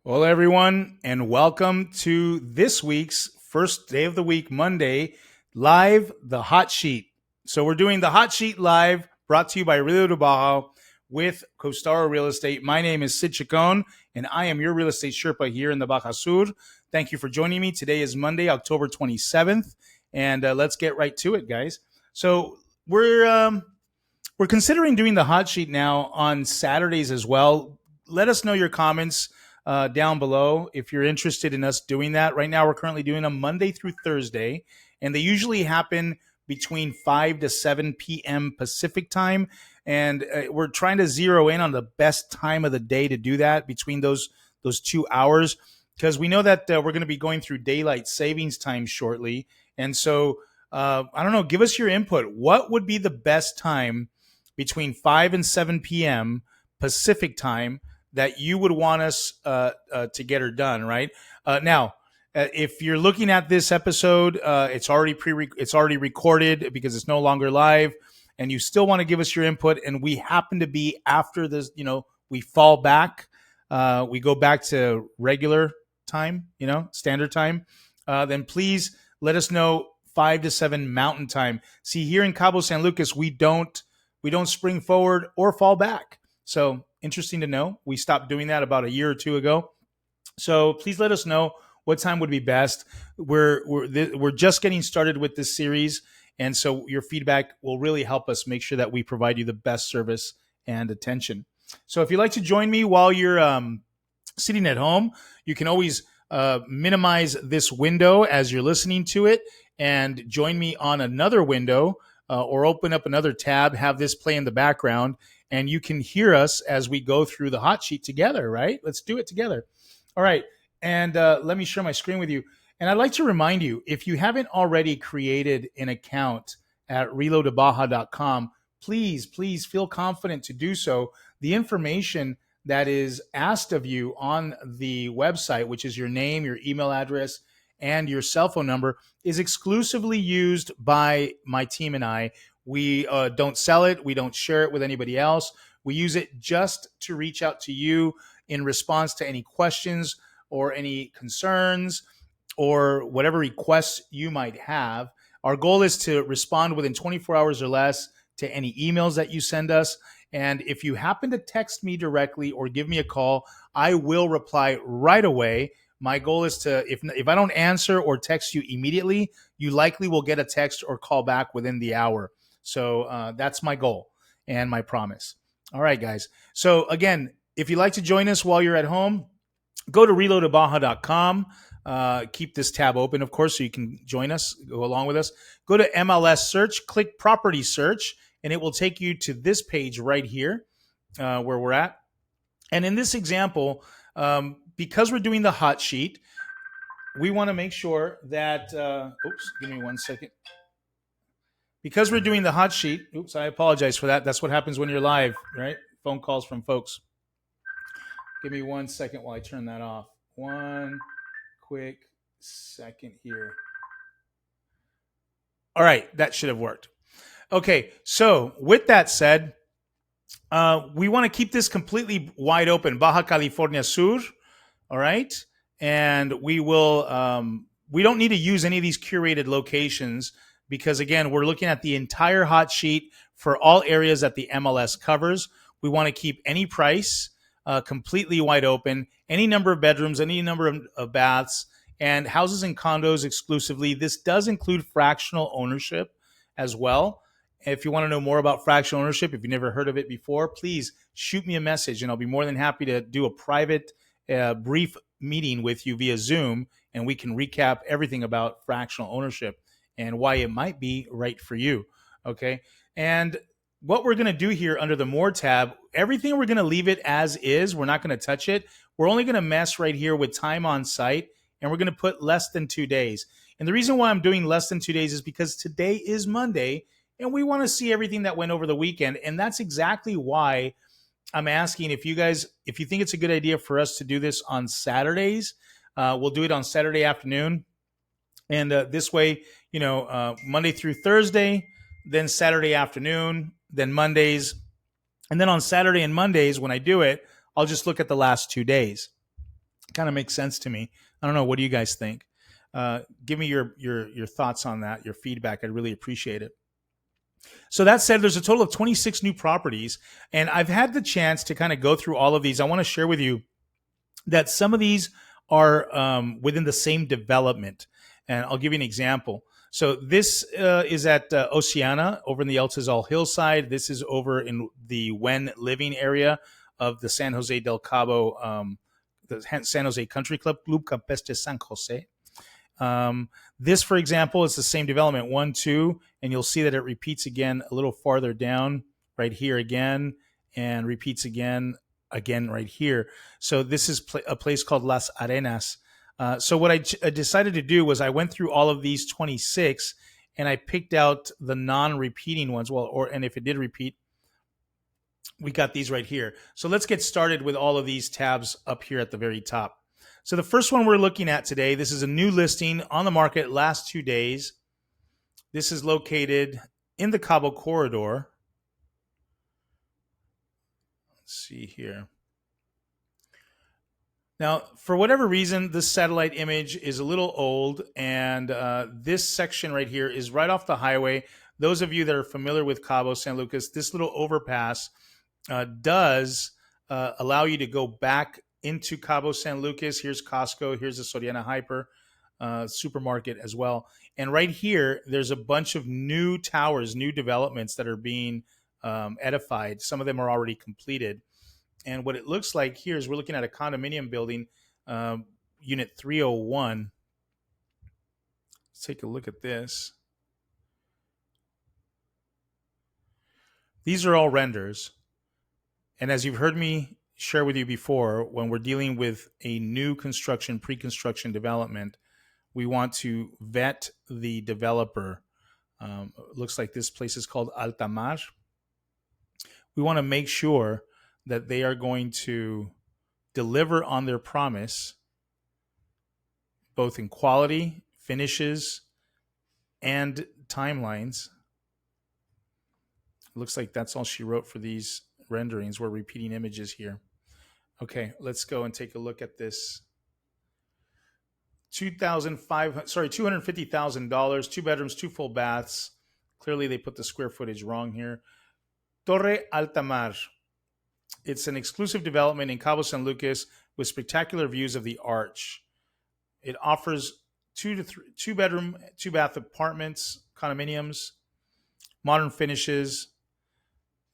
Well, everyone, and welcome to this week's first day of the week, Monday, live, the hot sheet. So we're doing the hot sheet live, brought to you by ReloToBaja with Costaro Real Estate. My name is Cid Chacon, and I am your real estate Sherpa here in the Baja Sur. Thank you for joining me. Today is Monday, October 27th, and let's get right to it, guys. So we're considering doing the hot sheet now on Saturdays as well. Let us know your comments down below if you're interested in us doing that. Right now, we're currently doing them Monday through Thursday, and they usually happen between 5 to 7 p.m. Pacific time. And we're trying to zero in on the best time of the day to do that between those 2 hours, because we know that we're going to be going through daylight savings time shortly. And so, I don't know, give us your input. What would be the best time between 5 and 7 p.m. Pacific time that you would want us to get her done, right? Now, if you're looking at this episode, it's already recorded because it's no longer live, and you still want to give us your input, and we happen to be after this, we fall back, we go back to regular time, standard time, then please let us know 5 to 7 Mountain Time. See, here in Cabo San Lucas, we don't spring forward or fall back. So interesting to know. We stopped doing that about a year or two ago. So please let us know what time would be best. We're just getting started with this series, and so your feedback will really help us make sure that we provide you the best service and attention. So if you'd like to join me while you're sitting at home, you can always minimize this window as you're listening to it and join me on another window, or open up another tab, have this play in the background, and you can hear us as we go through the hot sheet together, right? Let's do it together. All right. And let me share my screen with you. And I'd like to remind you, if you haven't already created an account at ReloToBaja.com, please feel confident to do so. The information that is asked of you on the website, which is your name, your email address, and your cell phone number, is exclusively used by my team and I. We don't sell it. We don't share it with anybody else. We use it just to reach out to you in response to any questions or any concerns or whatever requests you might have. Our goal is to respond within 24 hours or less to any emails that you send us. And if you happen to text me directly or give me a call, I will reply right away. My goal is to, if I don't answer or text you immediately, you likely will get a text or call back within the hour. So that's my goal and my promise. All right, guys. So again, if you'd like to join us while you're at home, go to ReloToBaja.com. Keep this tab open, of course, so you can join us, go along with us. Go to MLS search, click property search, and it will take you to this page right here where we're at. And in this example, because we're doing the hot sheet, we want to make sure that, give me 1 second. Because we're doing the hot sheet, I apologize for that. That's what happens when you're live, right? Phone calls from folks. Give me 1 second while I turn that off. One quick second here. All right, that should have worked. Okay, so with that said, we want to keep this completely wide open, Baja California Sur, all right? And we don't need to use any of these curated locations because, again, we're looking at the entire hot sheet for all areas that the MLS covers. We want to keep any price completely wide open, any number of bedrooms, any number of baths, and houses and condos exclusively. This does include fractional ownership as well. If you want to know more about fractional ownership, if you've never heard of it before, please shoot me a message, and I'll be more than happy to do a private, brief meeting with you via Zoom, and we can recap everything about fractional ownership and why it might be right for you, okay? And what we're going to do here under the More tab, everything we're going to leave it as is. We're not going to touch it. We're only going to mess right here with time on site, and we're going to put less than 2 days. And the reason why I'm doing less than 2 days is because today is Monday, and we want to see everything that went over the weekend. And that's exactly why I'm asking if you think it's a good idea for us to do this on Saturdays. We'll do it on Saturday afternoon. And this way, Monday through Thursday, then Saturday afternoon, then Mondays. And then on Saturday and Mondays, when I do it, I'll just look at the last 2 days. Kind of makes sense to me. I don't know. What do you guys think? Give me your thoughts on that, your feedback. I'd really appreciate it. So that said, there's a total of 26 new properties, and I've had the chance to kind of go through all of these. I want to share with you that some of these are within the same development, and I'll give you an example. So this is at Oceana over in the El Tizal hillside. This is over in the Wen living area of the San Jose del Cabo, the San Jose Country Club, Club Campestre San Jose. This, for example, is the same development, 1, 2, and you'll see that it repeats again a little farther down, right here again, and repeats again right here. So this is a place called Las Arenas. So what I decided to do was I went through all of these 26, and I picked out the non-repeating ones. And if it did repeat, we got these right here. So let's get started with all of these tabs up here at the very top. So the first one we're looking at today, this is a new listing on the market last 2 days. This is located in the Cabo corridor. Let's see here. Now, for whatever reason, this satellite image is a little old, and this section right here is right off the highway. Those of you that are familiar with Cabo San Lucas, this little overpass does allow you to go back into Cabo San Lucas. Here's Costco. Here's the Soriana Hyper supermarket as well. And right here, there's a bunch of new towers, new developments that are being edified. Some of them are already completed. And what it looks like here is we're looking at a condominium building, unit 301. Let's take a look at this. These are all renders. And as you've heard me share with you before, when we're dealing with a new construction, pre-construction development, we want to vet the developer. Looks like this place is called Altamar. We want to make sure that they are going to deliver on their promise, both in quality, finishes, and timelines. It looks like that's all she wrote for these renderings. We're repeating images here. Okay, let's go and take a look at this. $250,000, 2 bedrooms, 2 full baths. Clearly, they put the square footage wrong here. Torre Altamar. It's an exclusive development in Cabo San Lucas with spectacular views of the arch. It offers 2 bedroom, 2 bath apartments, condominiums, modern finishes.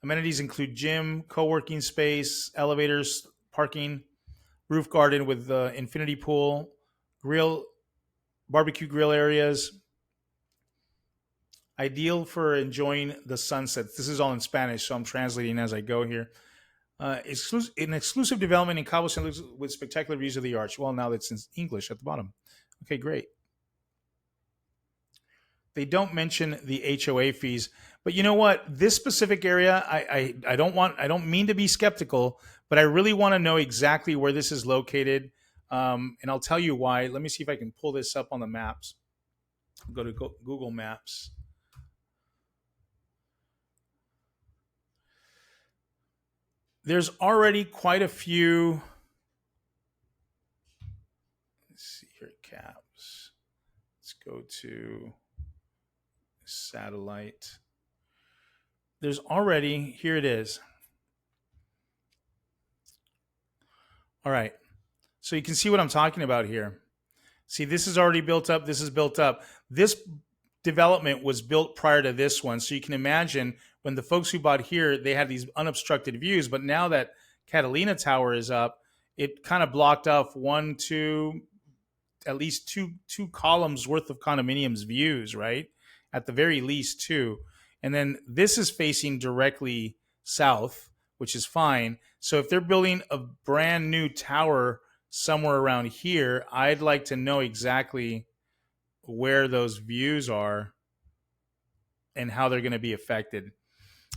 Amenities include gym, co-working space, elevators, parking, roof garden with infinity pool, grill, barbecue grill areas. Ideal for enjoying the sunsets. This is all in Spanish, so I'm translating as I go here. An exclusive development in Cabo San Lucas with spectacular views of the arch. Well, now that's in English at the bottom. Okay, great. They don't mention the HOA fees, but you know what? This specific area, I don't mean to be skeptical, but I really want to know exactly where this is located, and I'll tell you why. Let me see if I can pull this up on the maps. I'll go to Google Maps. There's already quite a few. Let's see here, Cabs. Let's go to satellite. There's already, here it is. All right. So you can see what I'm talking about here. See, this is already built up. This is built up. This development was built prior to this one. So you can imagine when the folks who bought here, they had these unobstructed views. But now that Catalina Tower is up, it kind of blocked off at least two columns worth of condominiums views, right? At the very least 2. And then this is facing directly south, which is fine. So if they're building a brand new tower somewhere around here, I'd like to know exactly where those views are and how they're going to be affected.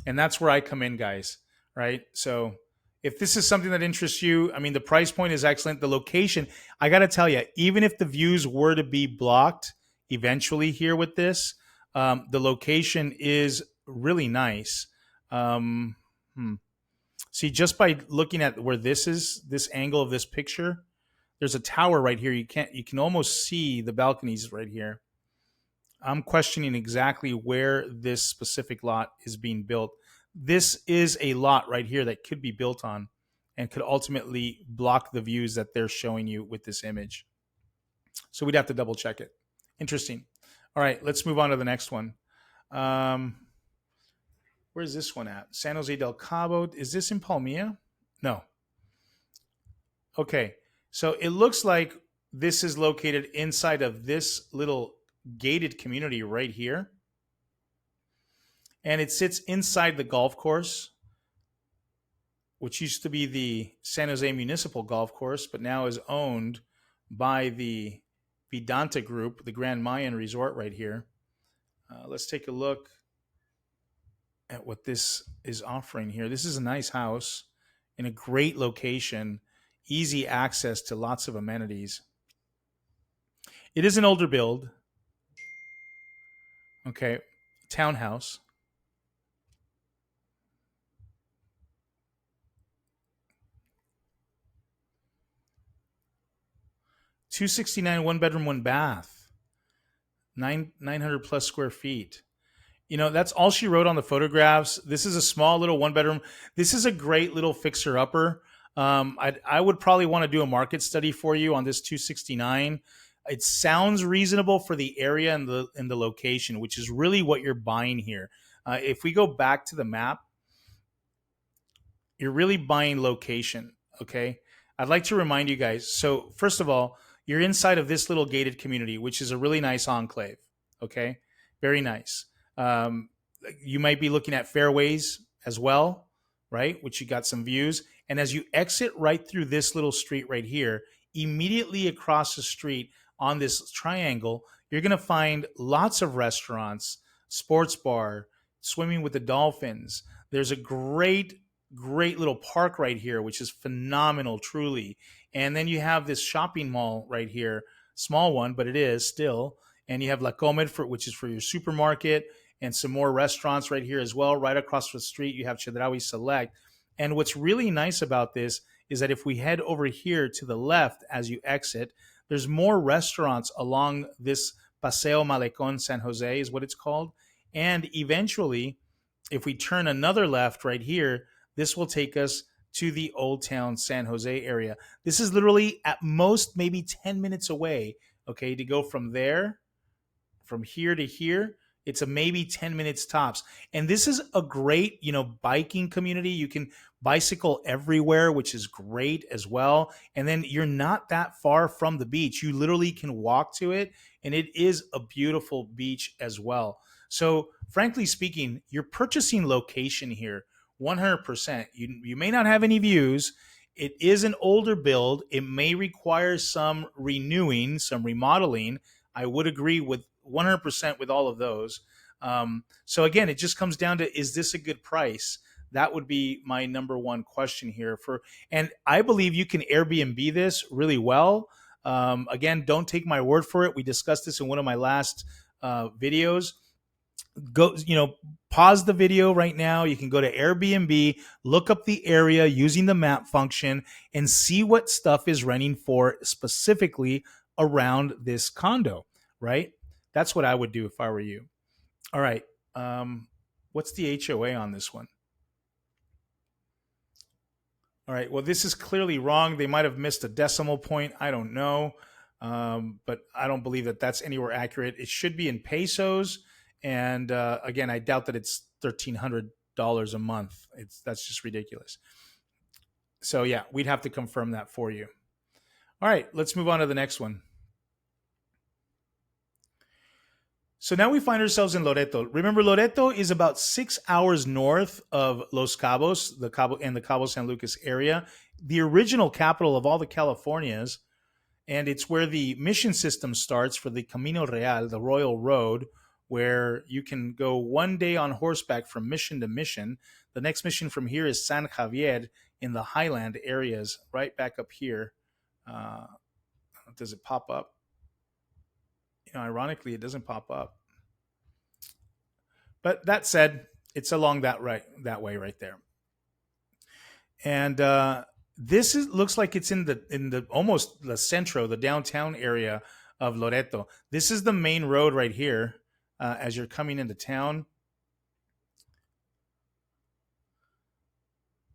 And that's where I come in, guys, right? So if this is something that interests you, I mean, the price point is excellent. The location, I got to tell you, even if the views were to be blocked eventually here with this, the location is really nice. See, just by looking at where this is, this angle of this picture, There's a tower right here. You can almost see the balconies right here. I'm questioning exactly where this specific lot is being built. This is a lot right here that could be built on and could ultimately block the views that they're showing you with this image. So we'd have to double check it. Interesting. All right, let's move on to the next one. Um, where's this one at? San Jose del Cabo. Is this in Palmilla? No. Okay. So it looks like this is located inside of this little gated community right here. And it sits inside the golf course, which used to be the San Jose Municipal Golf Course, but now is owned by the Vidanta Group, the Grand Mayan Resort right here. Let's take a look at what this is offering here. This is a nice house in a great location, easy access to lots of amenities. It is an older build. Okay, townhouse. $269, one bedroom, one bath, 900 plus square feet. You know, that's all she wrote on the photographs. This is a small little one bedroom. This is a great little fixer upper. I would probably want to do a market study for you on this 269. It sounds reasonable for the area and the location, which is really what you're buying here. If we go back to the map, you're really buying location. Okay, I'd like to remind you guys. So first of all, you're inside of this little gated community, which is a really nice enclave. Okay, very nice. Um, you might be looking at fairways as well, right? Which you got some views. And as you exit right through this little street right here, immediately across the street on this triangle, you're going to find lots of restaurants, sports bar, swimming with the dolphins. There's a great little park right here, which is phenomenal, truly. And then you have this shopping mall right here, small one, but it is still. And you have La Comed, which is for your supermarket, and some more restaurants right here as well. Right across the street, you have Chedraui Select. And what's really nice about this is that if we head over here to the left as you exit, there's more restaurants along this Paseo Malecon San Jose is what it's called. And eventually, if we turn another left right here, this will take us to the Old Town San Jose area. This is literally at most maybe 10 minutes away, okay, to go from there, from here to here. It's a maybe 10 minutes tops. And this is a great, biking community. You can bicycle everywhere, which is great as well. And then you're not that far from the beach. You literally can walk to it, and it is a beautiful beach as well. So, frankly speaking, you're purchasing location here 100%. You may not have any views. It is an older build. It may require some renewing, some remodeling. I would agree with 100% with all of those. So again, it just comes down to, is this a good price? That would be my number one question here. And I believe you can Airbnb this really well. Again, don't take my word for it. We discussed this in one of my last videos. Go, pause the video right now. You can go to Airbnb, look up the area using the map function, and see what stuff is renting for specifically around this condo, right? That's what I would do if I were you. All right. What's the HOA on this one? All right. Well, this is clearly wrong. They might have missed a decimal point. I don't know. But I don't believe that that's anywhere accurate. It should be in pesos. And again, I doubt that it's $1,300 a month. That's just ridiculous. So yeah, we'd have to confirm that for you. All right, let's move on to the next one. So now we find ourselves in Loreto. Remember, Loreto is about 6 hours north of Los Cabos, the Cabo San Lucas area, the original capital of all the Californias, and it's where the mission system starts for the Camino Real, the Royal Road, where you can go one day on horseback from mission to mission. The next mission from here is San Javier in the highland areas, right back up here. Does it pop up? Ironically, it doesn't pop up. But that said, it's along that way right there. And This is looks like it's in the almost the centro, the downtown area of Loreto. This is the main road right here as you're coming into town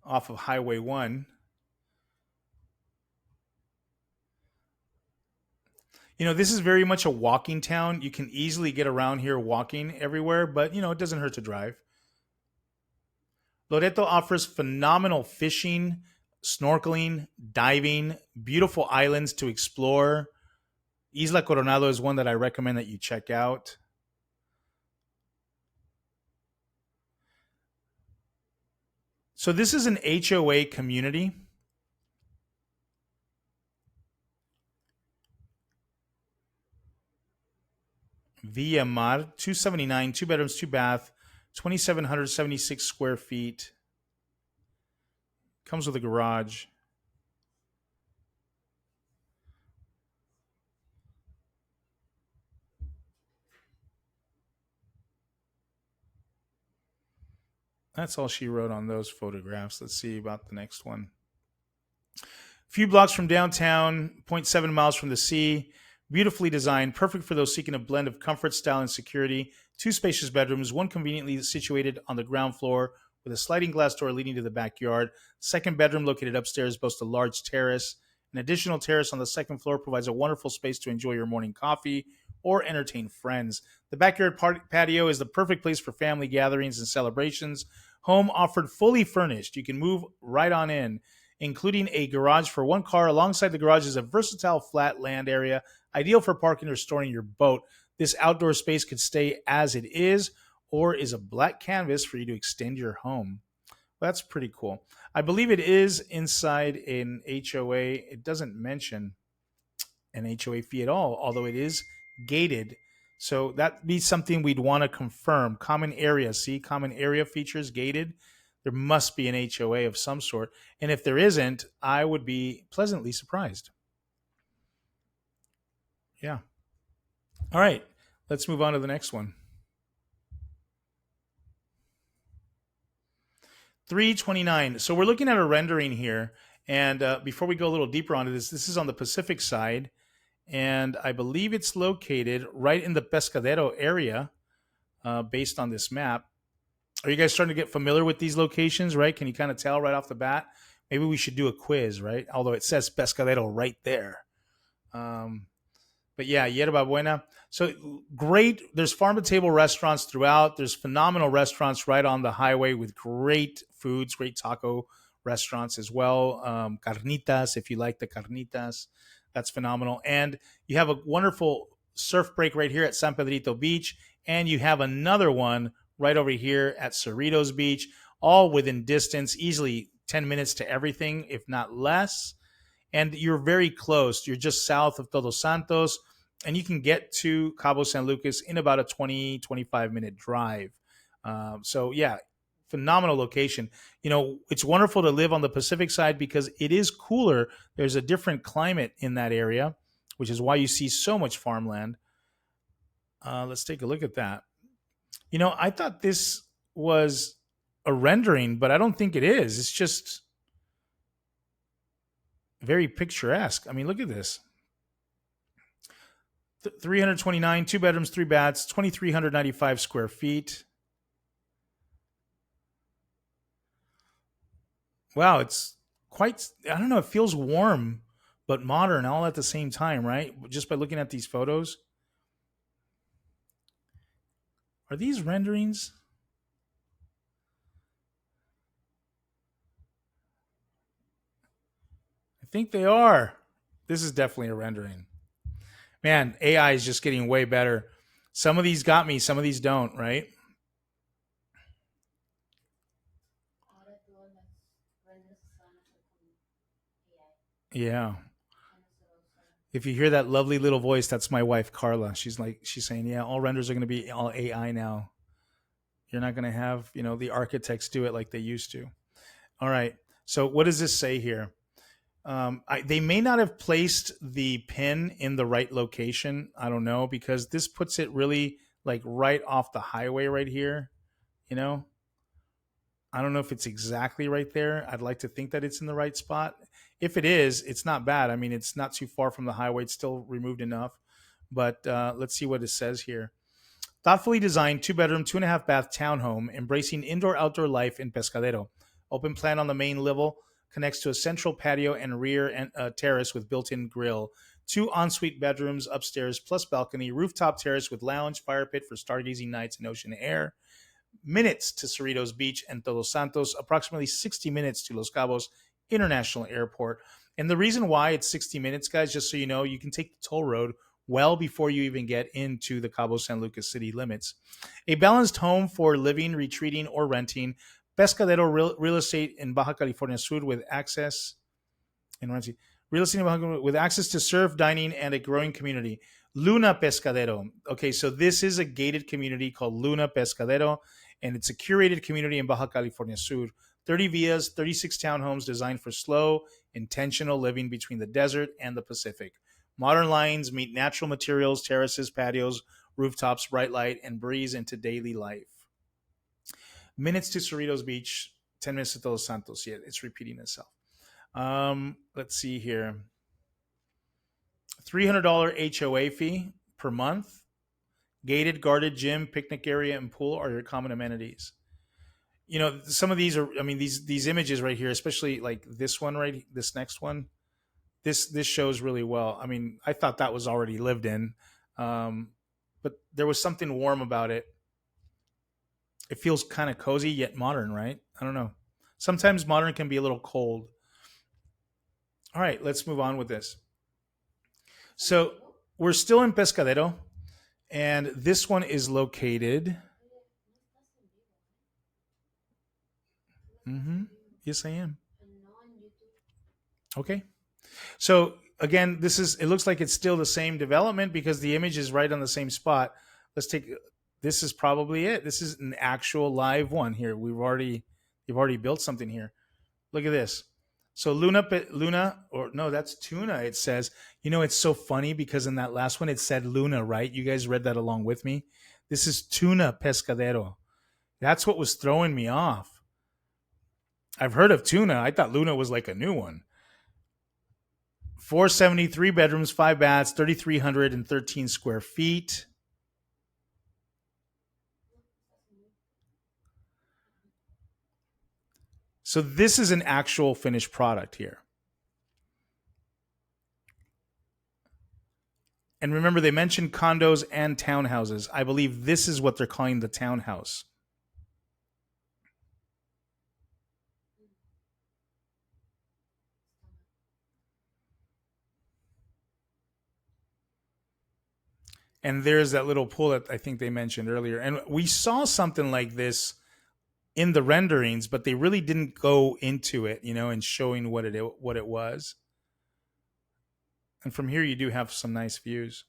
off of Highway 1. You know, this is very much a walking town. You can easily get around here walking everywhere, but, you know, it doesn't hurt to drive. Loreto offers phenomenal fishing, snorkeling, diving, beautiful islands to explore. Isla Coronado is one that I recommend that you check out. So this is an HOA community. Via Mar, 279, two bedrooms, two bath, 2,776 square feet. Comes with a garage. That's all she wrote on those photographs. Let's see about the next one. A few blocks from downtown, zero point 0.7 miles from the sea. Beautifully designed, perfect for those seeking a blend of comfort, style, and security. Two spacious bedrooms, one conveniently situated on the ground floor with a sliding glass door leading to the backyard. Second bedroom, located upstairs, boasts a large terrace. An additional terrace on the second floor provides a wonderful space to enjoy your morning coffee or entertain friends. The backyard patio is the perfect place for family gatherings and celebrations. Home offered fully furnished. You can move right on in, including a garage for one car. Alongside the garage is a versatile flat land area, ideal for parking or storing your boat. This outdoor space could stay as it is or is a blank canvas for you to extend your home. Well, that's pretty cool. I believe it is inside an HOA. It doesn't mention an HOA fee at all, although it is gated. So that'd be something we'd want to confirm. Common area, see, common area features gated. There must be an HOA of some sort. And if there isn't, I would be pleasantly surprised. Yeah. All right. Let's move on to the next one. 329. So we're looking at a rendering here. And before we go a little deeper onto this, this is on the Pacific side. And I believe it's located right in the Pescadero area based on this map. Are you guys starting to get familiar with these locations, right? Can you kind of tell right off the bat? Maybe we should do a quiz, right? Although it says Pescadero right there. Um, but yeah, Yerba Buena. So great. There's farm to table restaurants throughout. There's phenomenal restaurants right on the highway with great foods, great taco restaurants as well. Carnitas, if you like the carnitas, that's phenomenal. And you have a wonderful surf break right here at San Pedrito Beach. And you have another one right over here at Cerritos Beach, all within distance, easily 10 minutes to everything, if not less. And you're very close. You're just south of Todos Santos, and you can get to Cabo San Lucas in about a 20-25 minute drive. So, yeah, phenomenal location. You know, it's wonderful to live on the Pacific side because it is cooler. There's a different climate in that area, which is why you see so much farmland. Let's take a look at that. You know, I thought this was a rendering, but I don't think it is. It's just very picturesque. I mean, look at this. 329, two bedrooms, three baths, 2,395 square feet. Wow, it's quite, I don't know, it feels warm, but modern all at the same time, right? Just by looking at these photos. Are these renderings? I think they are. This is definitely a rendering. Man, AI is just getting way better. Some of these got me, some of these don't, right? Yeah. If you hear that lovely little voice, that's my wife Carla. She's saying, "Yeah, all renders are going to be all AI now. You're not going to have, you know, the architects do it like they used to." All right. So what does this say here? They may not have placed the pin in the right location. I don't know because this puts it really like right off the highway right here. You know, I don't know if it's exactly right there. I'd like to think that it's in the right spot. If it is, it's not bad. I mean, it's not too far from the highway. It's still removed enough. But let's see what it says here. Thoughtfully designed 2 bedroom, 2.5 bath townhome, embracing indoor outdoor life in Pescadero. Open plan on the main level, connects to a central patio and rear terrace with built in grill. Two ensuite bedrooms upstairs plus balcony, rooftop terrace with lounge, fire pit for stargazing nights and ocean air. Minutes to Cerritos Beach and Todos Santos, approximately 60 minutes to Los Cabos International Airport. And the reason why it's 60 minutes, guys, just so you know, you can take the toll road well before you even get into the Cabo San Lucas city limits. A balanced home for living, retreating, or renting. Pescadero real estate in Baja California Sur with access in renting. Real estate in Baja with access to surf, dining, and a growing community. Luna Pescadero. Okay, so this is a gated community called Luna Pescadero, and it's a curated community in Baja California Sur. 30 villas, 36 townhomes designed for slow, intentional living between the desert and the Pacific. Modern lines meet natural materials, terraces, patios, rooftops, bright light, and breeze into daily life. Minutes to Cerritos Beach, 10 minutes to Todos Santos. Yeah, it's repeating itself. Let's see here. $300 HOA fee per month. Gated, guarded gym, picnic area, and pool are your common amenities. You know, some of these are. I mean, these images right here, especially like this one, right? This next one. This shows really well. I mean, I thought that was already lived in, but there was something warm about it. It feels kind of cozy yet modern, right? I don't know. Sometimes modern can be a little cold. All right, let's move on with this. So we're still in Pescadero, and this one is located. Yes, I am. Okay. So again, this is. It looks like it's still the same development because the image is right on the same spot. Let's take. This is probably it. This is an actual live one here. You've already built something here. Look at this. So Luna, or no, that's tuna. It says, you know, it's so funny because in that last one it said Luna, right? You guys read that along with me. This is tuna pescadero. That's what was throwing me off. I've heard of tuna. I thought Luna was like a new one. 473 bedrooms, 5 baths, 3,313 square feet. So this is an actual finished product here. And remember, they mentioned condos and townhouses. I believe this is what they're calling the townhouse. And there's that little pool that I think they mentioned earlier. And we saw something like this in the renderings, but they really didn't go into it, you know, and showing what it was. And from here, you do have some nice views.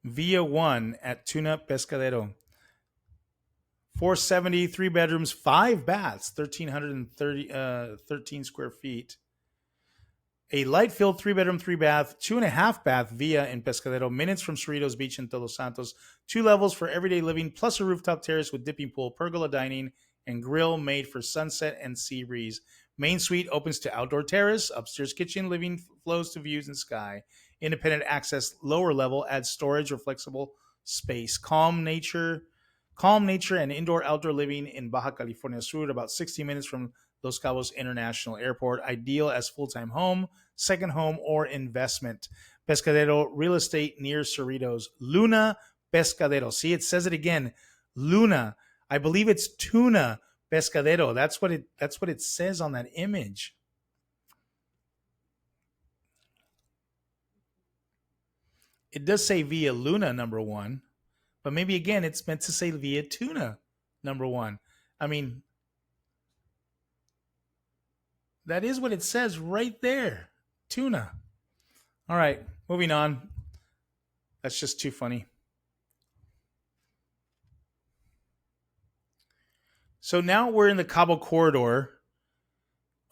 Via 1 at Tuna Pescadero. 470, 3 bedrooms, 5 baths, 1,313 square feet. A light filled 3 bedroom, 3 bath, 2.5 bath villa in Pescadero, minutes from Cerritos Beach and Todos Santos. 2 levels for everyday living, plus a rooftop terrace with dipping pool, pergola dining, and grill made for sunset and sea breeze. Main suite opens to outdoor terrace, upstairs kitchen, living flows to views and sky. Independent access, lower level adds storage or flexible space. Calm nature and indoor outdoor living in Baja California Sur, about 60 minutes from Los Cabos International Airport, ideal as full-time home, second home, or investment. Pescadero real estate near Cerritos. Luna Pescadero. See, it says it again. Luna. I believe it's tuna Pescadero. That's what it says on that image. It does say via Luna number one, but maybe again it's meant to say via tuna number one. I mean, that is what it says right there. Tuna. All right, moving on. That's just too funny. So now we're in the Cabo corridor.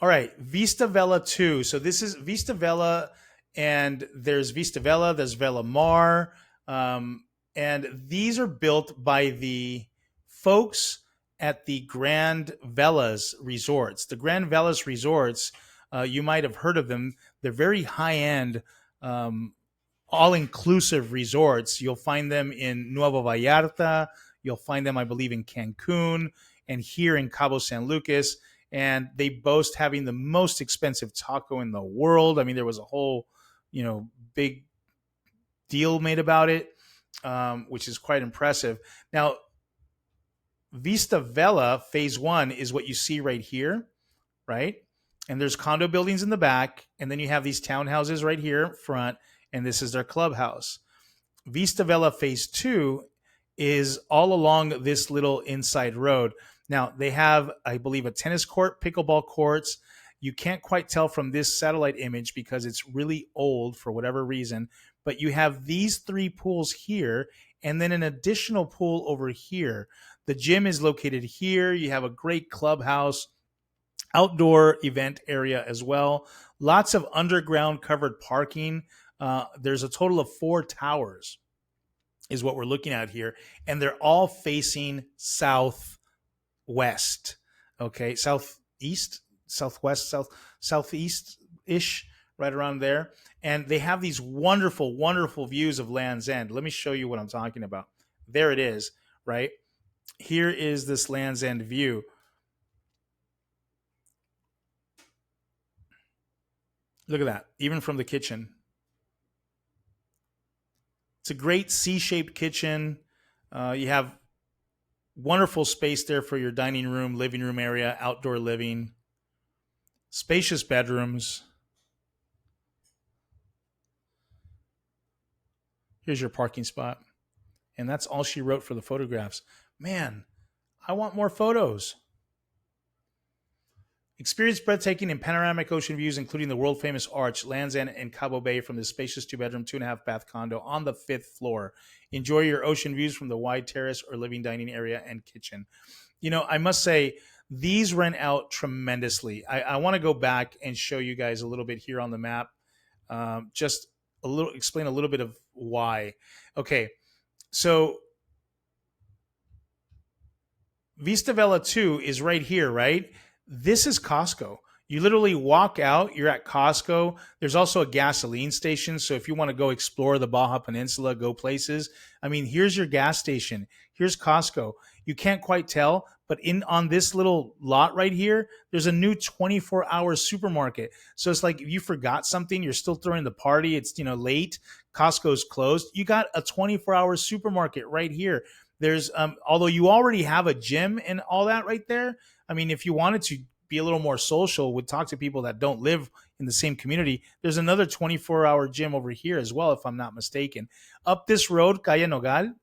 All right, Vista Vela 2. So this is Vista Vela and there's Vista Vela, there's Vela Mar, and these are built by the folks at the Grand Velas resorts. The Grand Velas resorts, you might have heard of them. They're very high end, um, all inclusive resorts. You'll find them in Nuevo Vallarta. You'll find them, I believe, in Cancun and here in Cabo San Lucas. And they boast having the most expensive taco in the world. I mean, there was a whole, big deal made about it, which is quite impressive. Now, Vista Vela Phase 1 is what you see right here, right? And there's condo buildings in the back, and then you have these townhouses right here front, and this is their clubhouse. Vista Vela Phase 2 is all along this little inside road. Now, they have, I believe, a tennis court, pickleball courts. You can't quite tell from this satellite image because it's really old for whatever reason, but you have these 3 pools here and then an additional pool over here. The gym is located here. You have a great clubhouse, outdoor event area as well. Lots of underground covered parking. There's a total of 4 towers is what we're looking at here. And they're all facing southwest. Okay. Southeast, southwest, southeast-ish, right around there. And they have these wonderful, wonderful views of Land's End. Let me show you what I'm talking about. There it is, right? Here is this Land's End view. Look at that, even from the kitchen. It's a great C-shaped kitchen. You have wonderful space there for your dining room, living room area, outdoor living, spacious bedrooms. Here's your parking spot. And that's all she wrote for the photographs. Man, I want more photos. Experience breathtaking and panoramic ocean views, including the world-famous Arch, Land's End, and Cabo Bay from this spacious 2-bedroom, 2.5-bath condo on the 5th floor. Enjoy your ocean views from the wide terrace or living dining area and kitchen. I must say, these rent out tremendously. I want to go back and show you guys a little bit here on the map. Just explain a little bit of why. Okay, so Vista Vela 2 is right here, right? This is Costco. You literally walk out, you're at Costco. There's also a gasoline station. So if you want to go explore the Baja Peninsula, go places, here's your gas station. Here's Costco. You can't quite tell, but on this little lot right here, there's a new 24-hour supermarket. So it's like if you forgot something, you're still throwing the party, it's late, Costco's closed. You got a 24-hour supermarket right here. There's although you already have a gym and all that right there. If you wanted to be a little more social, would talk to people that don't live in the same community, there's another 24-hour gym over here as well, if I'm not mistaken. Up this road, Calle Nogal,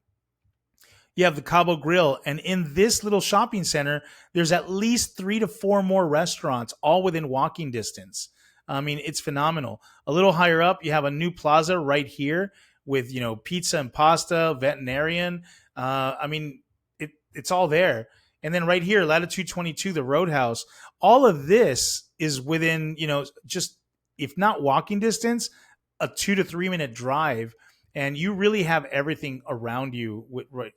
you have the Cabo Grill. And in this little shopping center, there's at least 3 to 4 more restaurants, all within walking distance. It's phenomenal. A little higher up, you have a new plaza right here with, pizza and pasta, veterinarian. It's all there. And then right here, Latitude 22, the Roadhouse, all of this is within, just if not walking distance, a 2 to 3 minute drive. And you really have everything around you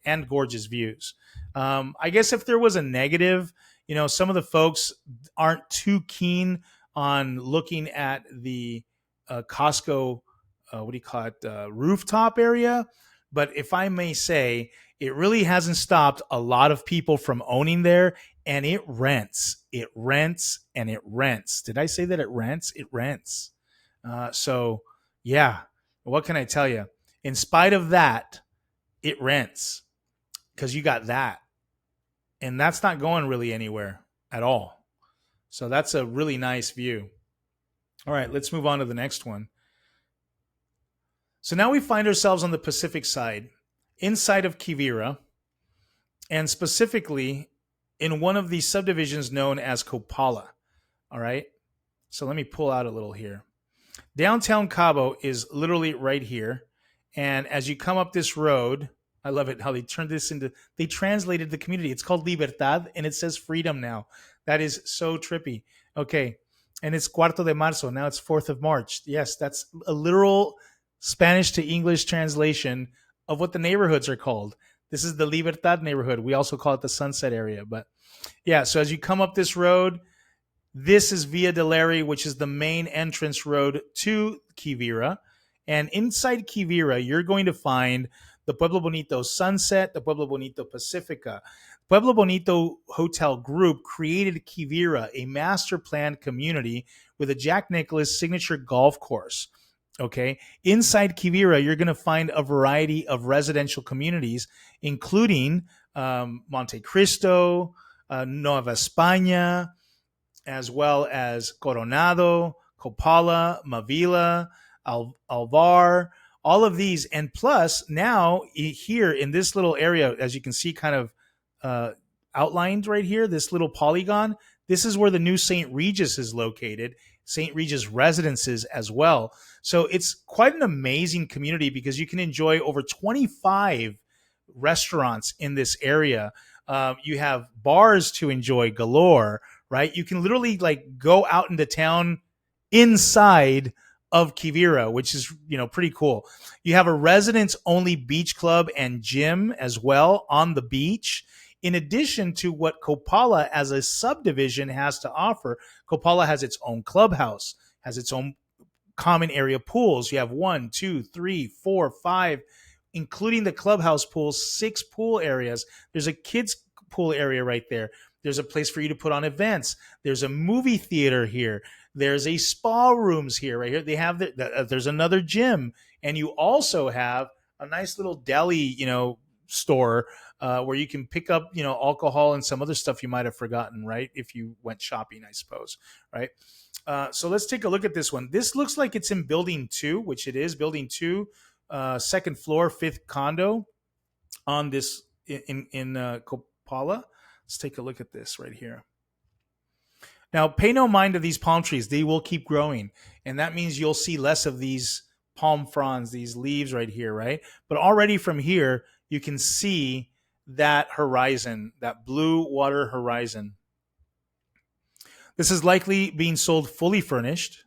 and gorgeous views. I guess if there was a negative, some of the folks aren't too keen on looking at the Costco, rooftop area. But if I may say, it really hasn't stopped a lot of people from owning there, and it rents. It rents and it rents. Did I say that it rents? It rents. So, yeah, what can I tell you? In spite of that, it rents because you got that. And that's not going really anywhere at all. So that's a really nice view. All right, let's move on to the next one. So now we find ourselves on the Pacific side, inside of Quivira, and specifically in one of the subdivisions known as Copala. All right. So let me pull out a little here. Downtown Cabo is literally right here. And as you come up this road, I love it how they translated the community. It's called Libertad and it says freedom now. That is so trippy. Okay. And it's Cuarto de Marzo. Now it's 4th of March. Yes, that's a literal Spanish to English translation of what the neighborhoods are called. This is the Libertad neighborhood. We also call it the Sunset area. But yeah, so as you come up this road, this is Via del Leri, which is the main entrance road to Quivira. And inside Quivira, you're going to find the Pueblo Bonito Sunset, the Pueblo Bonito Pacifica. Pueblo Bonito Hotel Group created Quivira, a master planned community with a Jack Nicklaus signature golf course. Okay. Inside Quivira, you're going to find a variety of residential communities, including Monte Cristo, Nueva España, as well as Coronado, Copala, Mavila, Alvar, all of these. And plus, now here in this little area, as you can see, kind of uh, outlined right here, this little polygon, this is where the new St. Regis is located, St. Regis residences as well. So it's quite an amazing community because you can enjoy over 25 restaurants in this area. You have bars to enjoy galore, right? You can literally like go out into town inside of Quivira, which is, pretty cool. You have a residents only beach club and gym as well on the beach. In addition to what Copala as a subdivision has to offer, Copala has its own clubhouse, has its own common area pools. You have one, two, three, four, five, including the clubhouse pools, 6 pool areas. There's a kids pool area right there. There's a place for you to put on events. There's a movie theater here. There's a spa rooms here, right here. They have there's another gym, and you also have a nice little deli, store where you can pick up, alcohol and some other stuff you might have forgotten, right? If you went shopping, I suppose, right? So let's take a look at this one. This looks like it's in building 2, which it is building 2, second floor, 5th condo on this in Copala. Let's take a look at this right here. Now, pay no mind to these palm trees. They will keep growing. And that means you'll see less of these palm fronds, these leaves right here, right? But already from here, you can see that horizon, that blue water horizon. This is likely being sold fully furnished.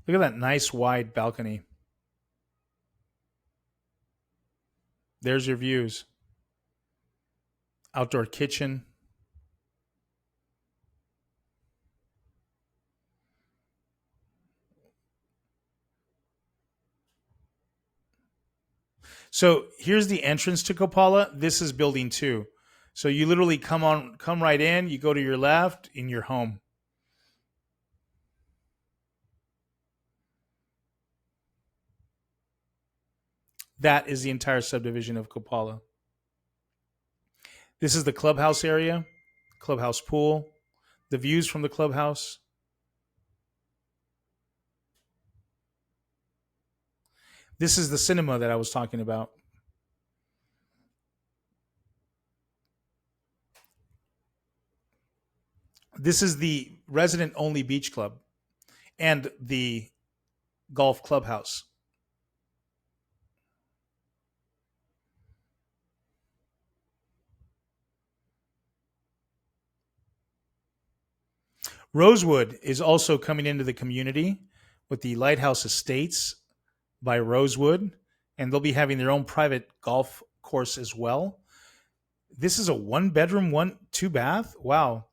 Look at that nice wide balcony. There's your views. Outdoor kitchen. So here's the entrance to Copala. This is building 2. So you literally come right in, you go to your left, and you're home. That is the entire subdivision of Copala. This is the clubhouse area, clubhouse pool, the views from the clubhouse. This is the cinema that I was talking about. This is the resident only beach club and the golf clubhouse. Rosewood is also coming into the community with the Lighthouse Estates by Rosewood, and they'll be having their own private golf course as well. This is a 1-bedroom, 2-bath. Wow.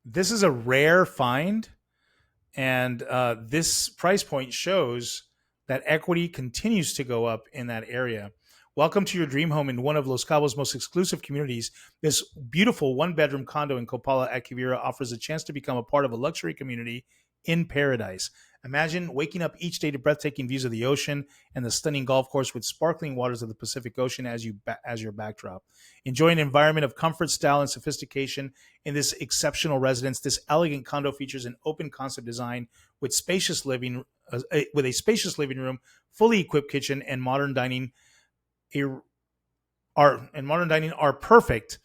This is a rare find, and this price point shows that equity continues to go up in that area. Welcome to your dream home in one of Los Cabos' most exclusive communities. This beautiful 1-bedroom condo in Copala at Quivira offers a chance to become a part of a luxury community in paradise. Imagine waking up each day to breathtaking views of the ocean and the stunning golf course with sparkling waters of the Pacific Ocean as your backdrop. Enjoy an environment of comfort, style, and sophistication in this exceptional residence. This elegant condo features an open concept design with with a spacious living room, fully equipped kitchen, and modern dining. Are perfect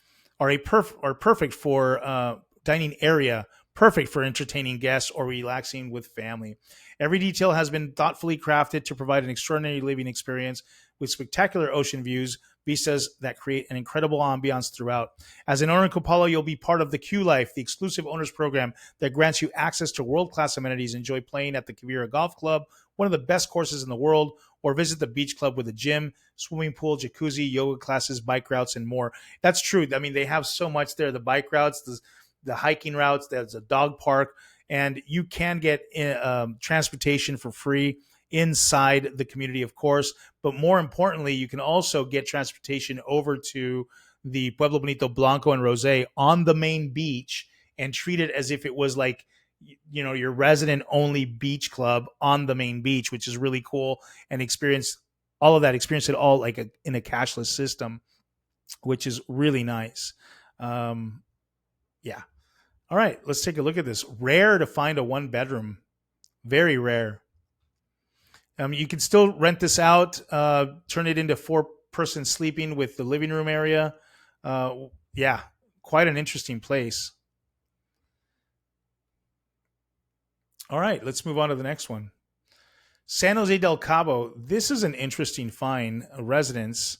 for dining area perfect for entertaining guests or relaxing with family. Every detail has been thoughtfully crafted to provide an extraordinary living experience with spectacular ocean views, vistas that create an incredible ambiance throughout. As an owner in Copala, you'll be part of the Q Life, the exclusive owners program that grants you access to world-class amenities. Enjoy playing at the Quivira Golf Club, one of the best courses in the world, or visit the beach club with a gym, swimming pool, jacuzzi, yoga classes, bike routes, and more. That's true. I mean, they have so much there. The bike routes, the hiking routes, there's a dog park, and you can get transportation for free inside the community, of course. But more importantly, you can also get transportation over to the Pueblo Bonito Blanco and Rose on the main beach and treat it as if it was like, your resident only beach club on the main beach, which is really cool. And experience it all like in a cashless system, which is really nice. Yeah. All right, let's take a look at this. Rare to find a one bedroom, very rare. You can still rent this out, turn it into four-person sleeping with the living room area. Yeah, quite an interesting place. All right, let's move on to the next one. San Jose del Cabo. This is an interesting find, a residence.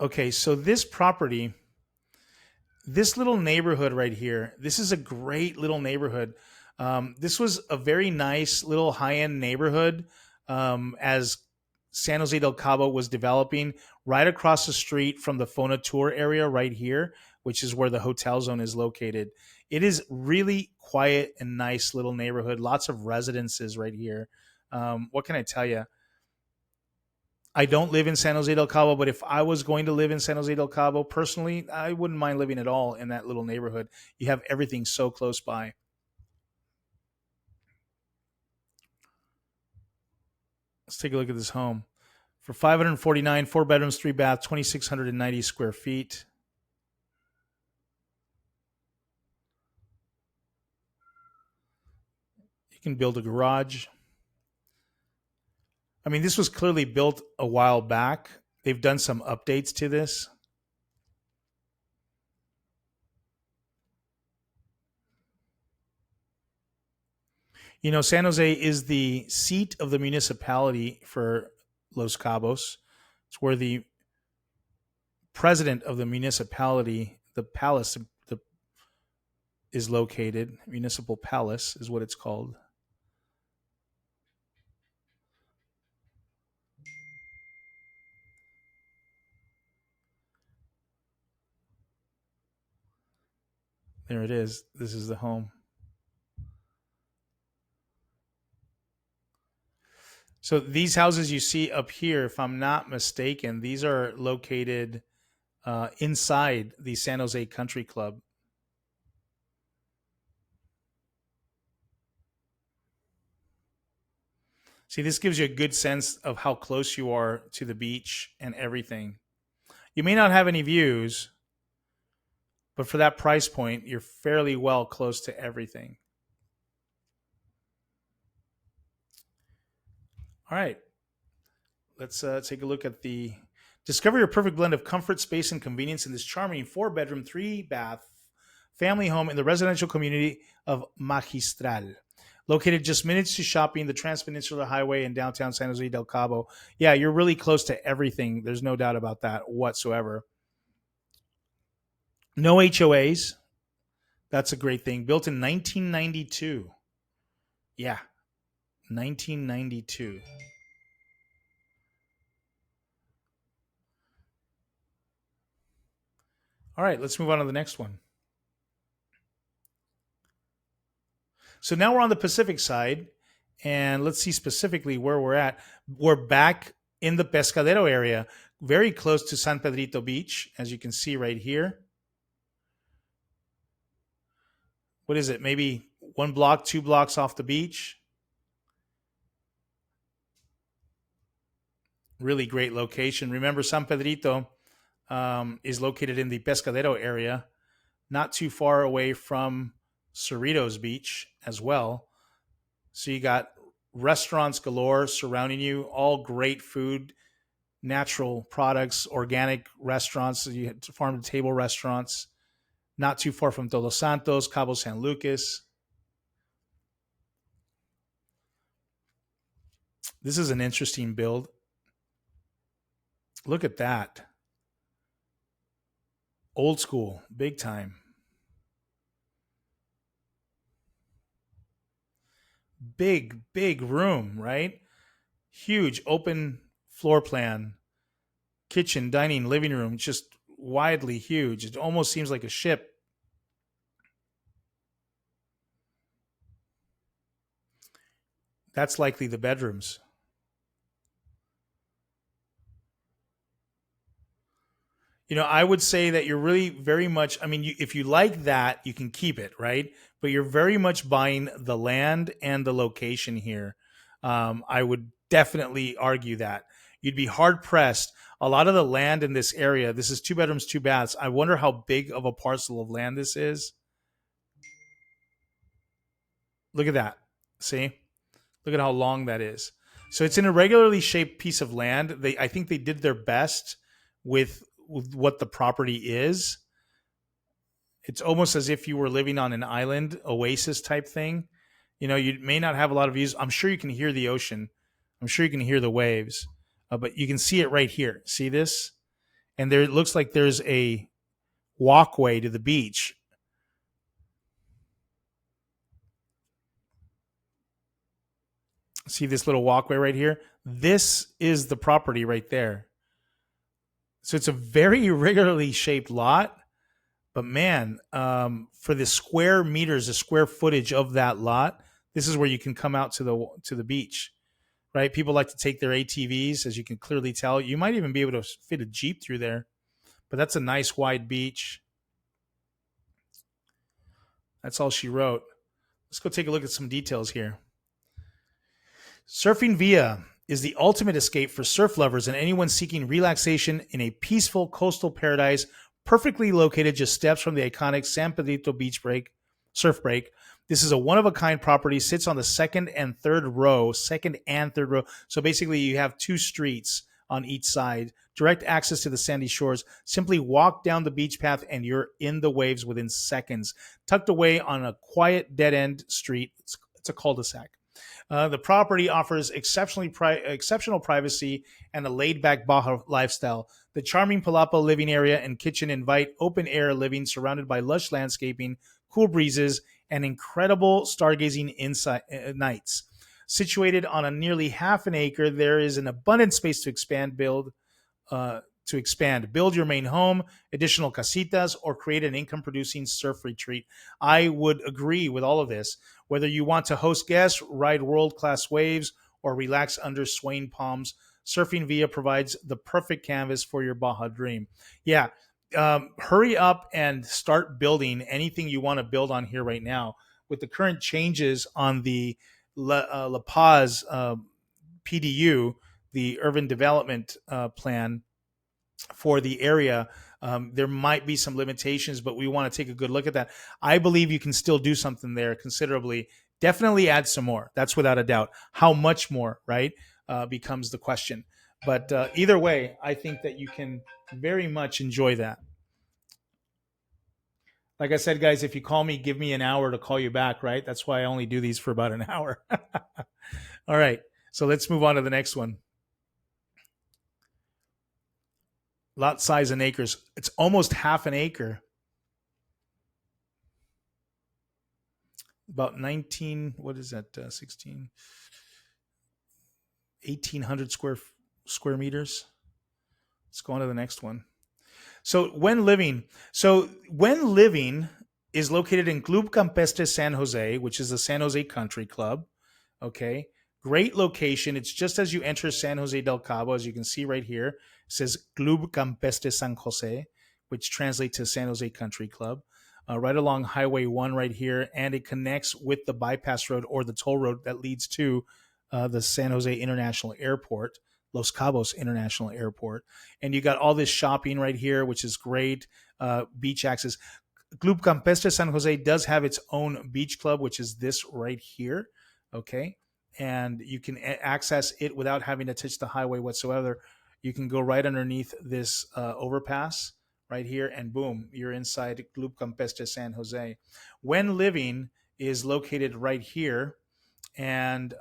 Okay, so this property, this little neighborhood right here, this is a great little neighborhood. This was a very nice little high-end neighborhood as San Jose del Cabo was developing right across the street from the Fona Tour area right here, which is where the hotel zone is located. It is really quiet and nice little neighborhood. Lots of residences right here. What can I tell you? I don't live in San Jose del Cabo, but if I was going to live in San Jose del Cabo personally, I wouldn't mind living at all in that little neighborhood. You have everything so close by. Let's take a look at this home. For 549, 4 bedrooms, 3 bath, 2,690 square feet. You can build a garage. I mean, this was clearly built a while back. They've done some updates to this. San Jose is the seat of the municipality for Los Cabos. It's where the president of the municipality, the palace, is located. Municipal Palace is what it's called. There it is. This is the home. So these houses you see up here, if I'm not mistaken, these are located inside the San Jose Country Club. See, this gives you a good sense of how close you are to the beach and everything. You may not have any views, but for that price point, you're fairly well close to everything. All right. Let's take a look at the discover your perfect blend of comfort, space, and convenience in this charming 4 bedroom, 3 bath family home in the residential community of Magistral. Located just minutes to shopping, the Transpeninsular Highway in downtown San Jose del Cabo. Yeah, you're really close to everything. There's no doubt about that whatsoever. No HOAs. That's a great thing. Built in 1992. Yeah, 1992. All right, let's move on to the next one. So now we're on the Pacific side, and let's see specifically where we're at. We're back in the Pescadero area, very close to San Pedrito Beach, as you can see right here. What is it? Maybe 1 block, 2 blocks off the beach. Really great location. Remember, San Pedrito is located in the Pescadero area, not too far away from Cerritos Beach as well. So you got restaurants galore surrounding you, all great food, natural products, organic restaurants, you had farm to table restaurants, not too far from Todos Santos, Cabo San Lucas. This is an interesting build. Look at that. Old school, big time. Big room, right? Huge open floor plan, kitchen, dining, living room, just widely huge. It almost seems like a ship. That's likely the bedrooms. I would say that you're really very much, I mean, if you like that, you can keep it, right? But you're very much buying the land and the location here. I would definitely argue that. You'd be hard pressed. A lot of the land in this area, this is 2 bedrooms, 2 baths. I wonder how big of a parcel of land this is. Look at that. See? Look at how long that is. So it's an irregularly shaped piece of land. I think they did their best with what the property is. It's almost as if you were living on an island, oasis type thing. You may not have a lot of views. I'm sure you can hear the ocean. I'm sure you can hear the waves, but you can see it right here. See this? And there, it looks like there's a walkway to the beach. See this little walkway right here? This is the property right there. So it's a very irregularly shaped lot, but man, for the square meters, the square footage of that lot, this is where you can come out to the beach, right? People like to take their ATVs, as you can clearly tell. You might even be able to fit a Jeep through there, but that's a nice wide beach. That's all she wrote. Let's go take a look at some details here. Surfing Villa is the ultimate escape for surf lovers and anyone seeking relaxation in a peaceful coastal paradise, perfectly located just steps from the iconic San Pedrito surf break. This is a one-of-a-kind property, sits on the second and third row. So basically you have two streets on each side, direct access to the sandy shores. Simply walk down the beach path and you're in the waves within seconds. Tucked away on a quiet dead-end street. It's a cul-de-sac. The property offers exceptional privacy and a laid-back Baja lifestyle. The charming Palapa living area and kitchen invite open-air living surrounded by lush landscaping, cool breezes, and incredible stargazing nights. Situated on a nearly half an acre, there is an abundant space to expand. Build your main home, additional casitas, or create an income-producing surf retreat. I would agree with all of this. Whether you want to host guests, ride world-class waves, or relax under swaying palms, Surfing Villa provides the perfect canvas for your Baja dream. Yeah, hurry up and start building anything you want to build on here right now. With the current changes on the La Paz PDU, the urban development plan for the area, there might be some limitations, but we want to take a good look at that. I believe you can still do something there considerably. Definitely add some more. That's without a doubt. How much more, right, becomes the question. But either way, I think that you can very much enjoy that. Like I said, guys, if you call me, give me an hour to call you back, right? That's why I only do these for about an hour. All right. So let's move on to the next one. Lot size in acres. It's almost half an acre. About 19, what is that? 16, 1,800 square meters. Let's go on to the next one. So when living is located in Club Campestre San Jose, which is the San Jose Country Club. Okay. Great location. It's just as you enter San Jose del Cabo, as you can see right here. It says Club Campestre San Jose, which translates to San Jose Country Club. Right along Highway 1 right here, and it connects with the bypass road or the toll road that leads to the San Jose International Airport, Los Cabos International Airport. And you got all this shopping right here, which is great. Beach access. Club Campestre San Jose does have its own beach club, which is this right here. Okay. And you can access it without having to touch the highway whatsoever. You can go right underneath this overpass right here, and boom, you're inside Club Campestre San Jose. When Living is located right here, and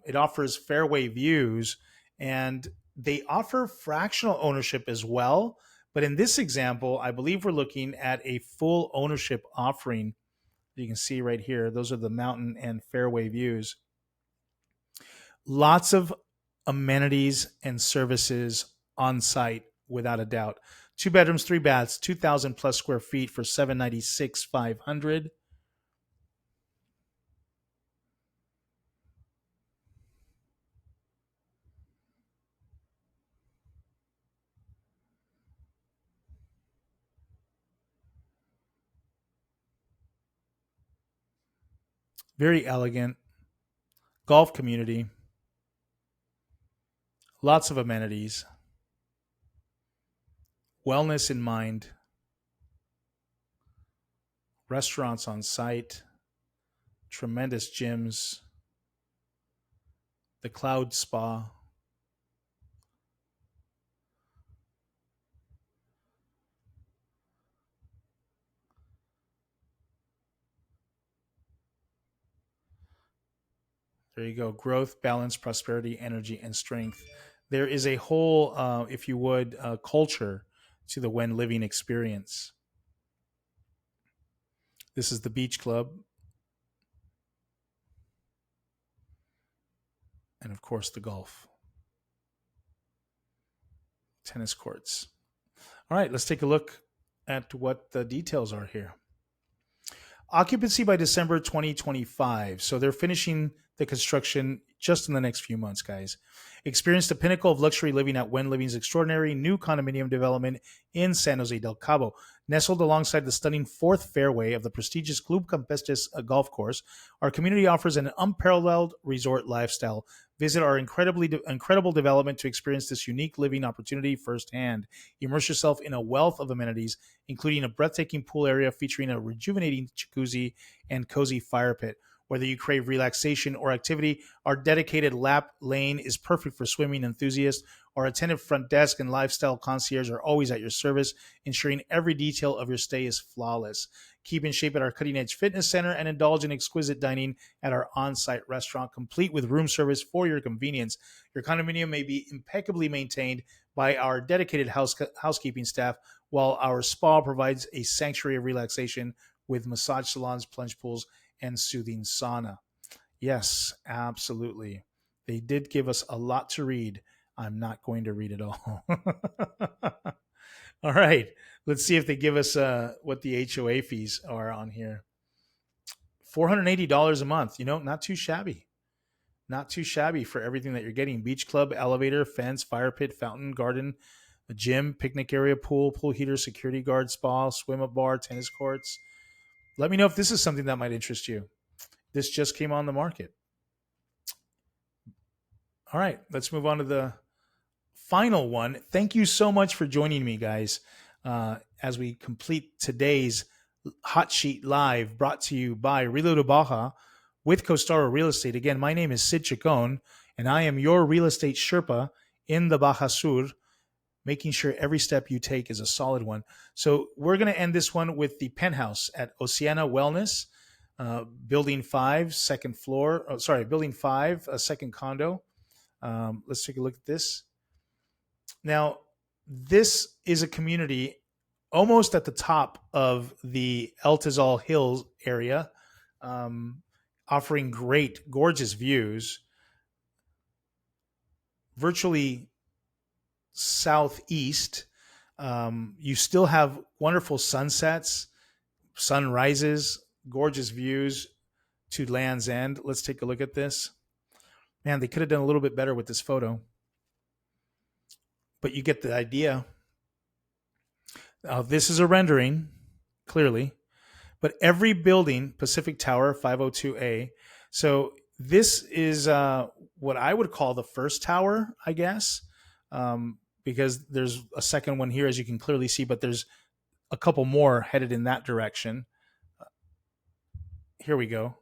it offers fairway views, and they offer fractional ownership as well. But in this example, I believe we're looking at a full ownership offering. You can see right here, those are the mountain and fairway views. Lots of amenities and services on site, without a doubt. 2 bedrooms, 3 baths, 2,000 plus square feet for 796 500. Very elegant golf community. Lots of amenities. Wellness in mind. Restaurants on site. Tremendous gyms. The Cloud Spa. There you go. Growth, balance, prosperity, energy, and strength. There is a whole, if you would, culture to the When Living experience. This is the beach club. And of course, the golf. Tennis courts. All right, let's take a look at what the details are here. Occupancy by December 2025. So they're finishing the construction just in the next few months, guys. Experience the pinnacle of luxury living at When Living's extraordinary new condominium development in San Jose del Cabo. Nestled alongside the stunning fourth fairway of the prestigious Club Campestres golf course, our community offers an unparalleled resort lifestyle. Visit our incredible development to experience this unique living opportunity firsthand. Immerse yourself in a wealth of amenities, including a breathtaking pool area featuring a rejuvenating jacuzzi and cozy fire pit. Whether you crave relaxation or activity, our dedicated lap lane is perfect for swimming enthusiasts. Our attentive front desk and lifestyle concierge are always at your service, ensuring every detail of your stay is flawless. Keep in shape at our cutting-edge fitness center and indulge in exquisite dining at our on-site restaurant, complete with room service for your convenience. Your condominium may be impeccably maintained by our dedicated housekeeping staff, while our spa provides a sanctuary of relaxation with massage salons, plunge pools, and soothing sauna. Yes, absolutely. They did give us a lot to read. I'm not going to read it all. All right. Let's see if they give us what the HOA fees are on here. $480 a month. Not too shabby. Not too shabby for everything that you're getting. Beach club, elevator, fence, fire pit, fountain, garden, a gym, picnic area, pool heater, security guard, spa, swim up bar, tennis courts. Let me know if this is something that might interest you. This just came on the market. All right, let's move on to the final one. Thank you so much for joining me, guys, as we complete today's Hot Sheet Live, brought to you by ReloToBaja with Costaro Real Estate. Again, my name is Cid Chacon, and I am your real estate Sherpa in the Baja Sur, making sure every step you take is a solid one. So we're going to end this one with the penthouse at Oceana Wellness, Building 5, second floor. Oh, sorry, Building 5, a second condo. Let's take a look at this. Now, this is a community almost at the top of the El Tizal Hills area, offering great, gorgeous views. Virtually southeast, you still have wonderful sunsets, sunrises, gorgeous views to Land's End. Let's take a look at this. Man, they could have done a little bit better with this photo, but you get the idea. This is a rendering, clearly, but every building, Pacific Tower 502A. So this is what I would call the first tower, I guess, because there's a second one here, as you can clearly see, but there's a couple more headed in that direction. Here we go.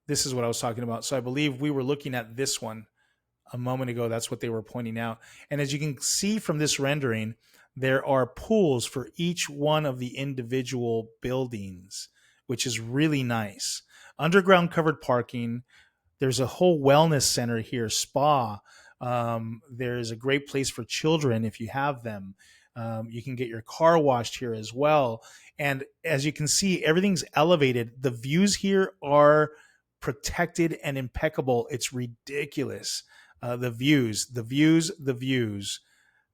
This is what I was talking about. So I believe we were looking at this one a moment ago, that's what they were pointing out. And as you can see from this rendering, there are pools for each one of the individual buildings, which is really nice. Underground covered parking. There's a whole wellness center here, spa. There's a great place for children if you have them. You can get your car washed here as well. And as you can see, everything's elevated. The views here are protected and impeccable. It's ridiculous. The views, the views, the views.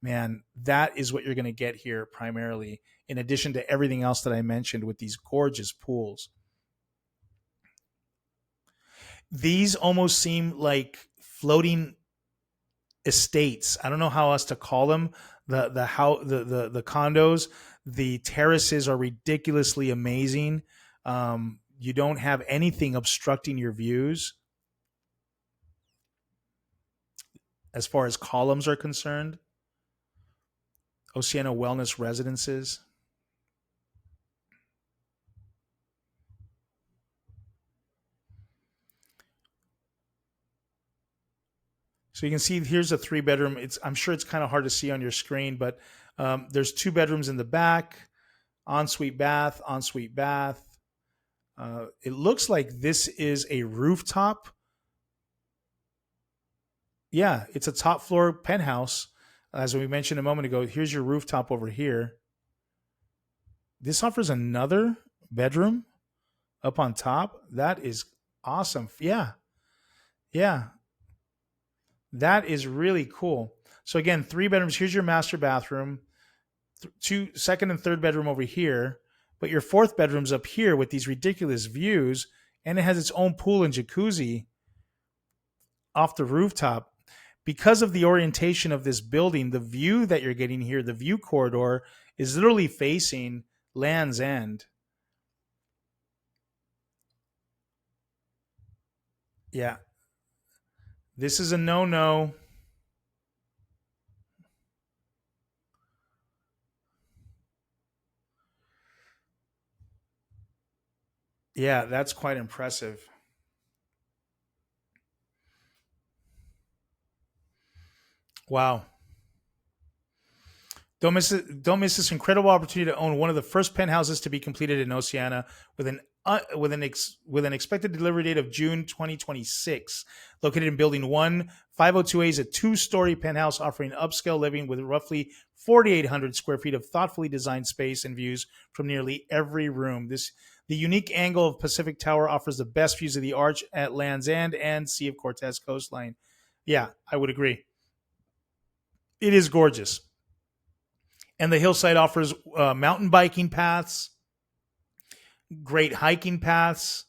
Man, that is what you're going to get here primarily, in addition to everything else that I mentioned with these gorgeous pools. These almost seem like floating estates. I don't know how else to call them. The condos, the terraces are ridiculously amazing. You don't have anything obstructing your views as far as columns are concerned. Oceana Wellness Residences. So you can see here's a 3-bedroom. I'm sure it's kind of hard to see on your screen, but there's 2 bedrooms in the back, ensuite bath, ensuite bath. It looks like this is a rooftop. Yeah, it's a top floor penthouse. As we mentioned a moment ago, here's your rooftop over here. This offers another bedroom up on top. That is awesome. Yeah. Yeah. That is really cool. So again, 3 bedrooms. Here's your master bathroom. 2 second and third bedroom over here. But your 4th bedroom's up here with these ridiculous views, and it has its own pool and jacuzzi off the rooftop. Because of the orientation of this building, the view that you're getting here, the view corridor, is literally facing Land's End. Yeah. This is a no-no. Yeah, that's quite impressive. Wow. Don't miss this incredible opportunity to own one of the first penthouses to be completed in Oceana with an expected delivery date of June 2026. Located in Building 1, 502A is a 2-story penthouse offering upscale living with roughly 4,800 square feet of thoughtfully designed space and views from nearly every room. The unique angle of Pacific Tower offers the best views of the Arch at Land's End and Sea of Cortez coastline. Yeah, I would agree. It is gorgeous. And the hillside offers mountain biking paths, great hiking paths.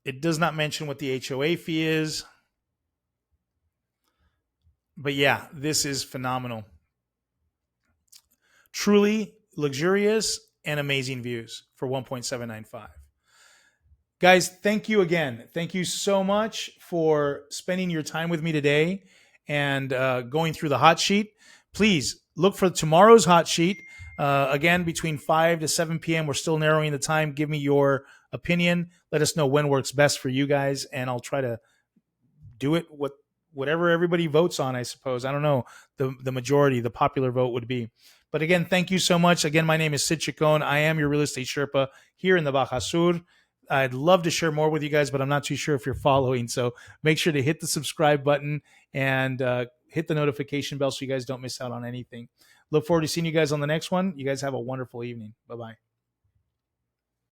It does not mention what the HOA fee is. But yeah, this is phenomenal. Truly luxurious and amazing views for 1.795. Guys, thank you again. Thank you so much for spending your time with me today and going through the hot sheet. Please look for tomorrow's hot sheet. Again, between 5 to 7 p.m. We're still narrowing the time. Give me your opinion. Let us know when works best for you guys, and I'll try to do it whatever everybody votes on, I suppose. I don't know. The majority, the popular vote would be. But again, thank you so much. Again, my name is Cid Chacon. I am your real estate Sherpa here in the Baja Sur. I'd love to share more with you guys, but I'm not too sure if you're following. So make sure to hit the subscribe button and hit the notification bell so you guys don't miss out on anything. Look forward to seeing you guys on the next one. You guys have a wonderful evening. Bye-bye.